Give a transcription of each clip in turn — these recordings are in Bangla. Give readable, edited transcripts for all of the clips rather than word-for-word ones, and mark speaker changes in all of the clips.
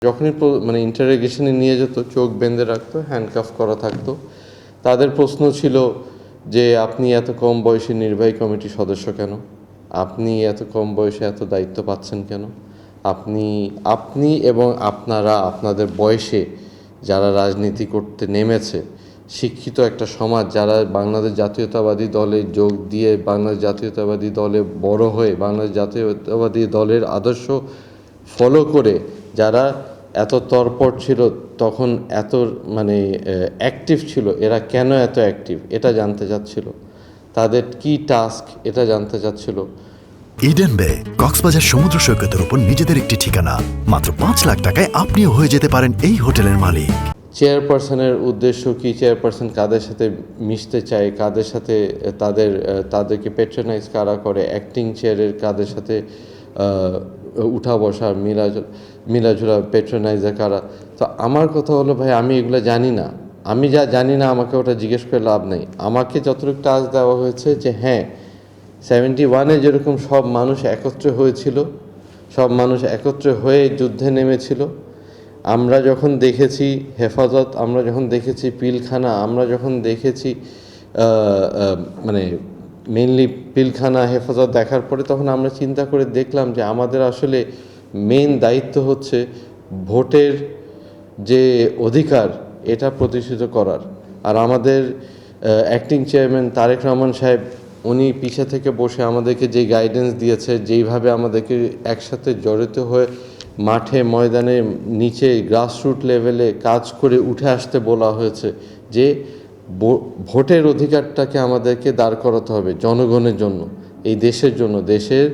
Speaker 1: যখনই মানে ইন্টারোগেশনে নিয়ে যেত, চোখ বেঁধে রাখতো, হ্যান্ডকাফ করা থাকতো। তাদের প্রশ্ন ছিল যে আপনি এত কম বয়সে নির্বাহী কমিটির সদস্য কেন? আপনি এত কম বয়সে এত দায়িত্ব পাচ্ছেন কেন? আপনি এবং আপনারা আপনাদের বয়সে যারা রাজনীতি করতে নেমেছে, শিক্ষিত একটা সমাজ যারা বাংলাদেশ জাতীয়তাবাদী দলে যোগ দিয়ে বাংলাদেশ জাতীয়তাবাদী দলে বড় হয়ে বাংলাদেশ জাতীয়তাবাদী দলের আদর্শ ফলো করে যারা এত তৎপর ছিল, তখন এত মানে অ্যাক্টিভ ছিল, এরা কেন এত অ্যাক্টিভ এটা জানতে চাচ্ছিল। তাদের কি টাস্ক এটা জানতে চাচ্ছিল।
Speaker 2: ইডেন বে কক্সবাজার সমুদ্র সৈকতের উপর নিজেদের একটি ঠিকানা। মাত্র ৫ লাখ টাকায় আপনিও হয়ে যেতে পারেন এই হোটেলের মালিক।
Speaker 1: চেয়ারপারসনের উদ্দেশ্য কি? চেয়ারপারসন কাদের সাথে মিশতে চায়, কাদের সাথে তাদেরকে প্যাট্রোনাইজ কারা করে, অ্যাক্টিং চেয়ারের কাদের সাথে উঠা বসা মিলাঝুলা প্যাট্রোনাইজার কারা। তো আমার কথা হলো, ভাই আমি এগুলো জানি না। আমি যা জানি না আমাকে ওটা জিজ্ঞেস করে লাভ নেই। আমাকে যতটুকু টাস্ক দেওয়া হয়েছে যে হ্যাঁ, 71-এ যেরকম সব মানুষ একত্রে হয়েছিল, সব মানুষ একত্রে হয়ে যুদ্ধে নেমেছিল, আমরা যখন দেখেছি হেফাজত, আমরা যখন দেখেছি পিলখানা, আমরা যখন দেখেছি মানে মেইনলি পিলখানা হেফাজত দেখার পরে তখন আমরা চিন্তা করে দেখলাম যে আমাদের আসলে মেইন দায়িত্ব হচ্ছে ভোটের যে অধিকার এটা প্রতিষ্ঠিত করার। আর আমাদের অ্যাক্টিং চেয়ারম্যান তারেক রহমান সাহেব, উনি পিছে থেকে বসে আমাদেরকে যে গাইডেন্স দিয়েছে, যেইভাবে আমাদেরকে একসাথে জড়িত হয়ে মাঠে ময়দানে নিচে গ্রাসরুট লেভেলে কাজ করে উঠে আসতে বলা হয়েছে যে ভোটের অধিকারটাকে আমাদেরকে দাঁড় করাতে হবে জনগণের জন্য, এই দেশের জন্য, দেশের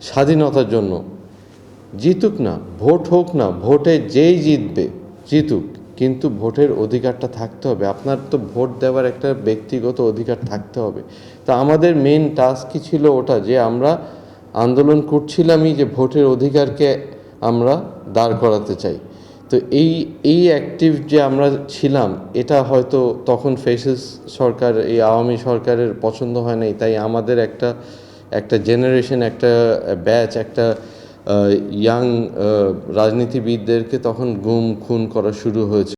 Speaker 1: স্বাধীনতার জন্য। জিতুক না, ভোট হোক না, ভোটে যেই জিতবে জিতুক, কিন্তু ভোটের অধিকারটা থাকতে হবে। আপনার তো ভোট দেওয়ার একটা ব্যক্তিগত অধিকার থাকতে হবে। তো আমাদের মেন টাস্কই ছিল ওটা, যে আমরা আন্দোলন করছিলামই যে ভোটের অধিকারকে আমরা দাঁড় করাতে চাই। তো এই অ্যাক্টিভ যে আমরা ছিলাম, এটা হয়তো তখন ফেসিস সরকার, এই আওয়ামী সরকারের পছন্দ হয় নাই। তাই আমাদের একটা জেনারেশন, একটা ব্যাচ, একটা ইয়াং রাজনীতিবিদদেরকে তখন গুম খুন করা শুরু হয়েছিল।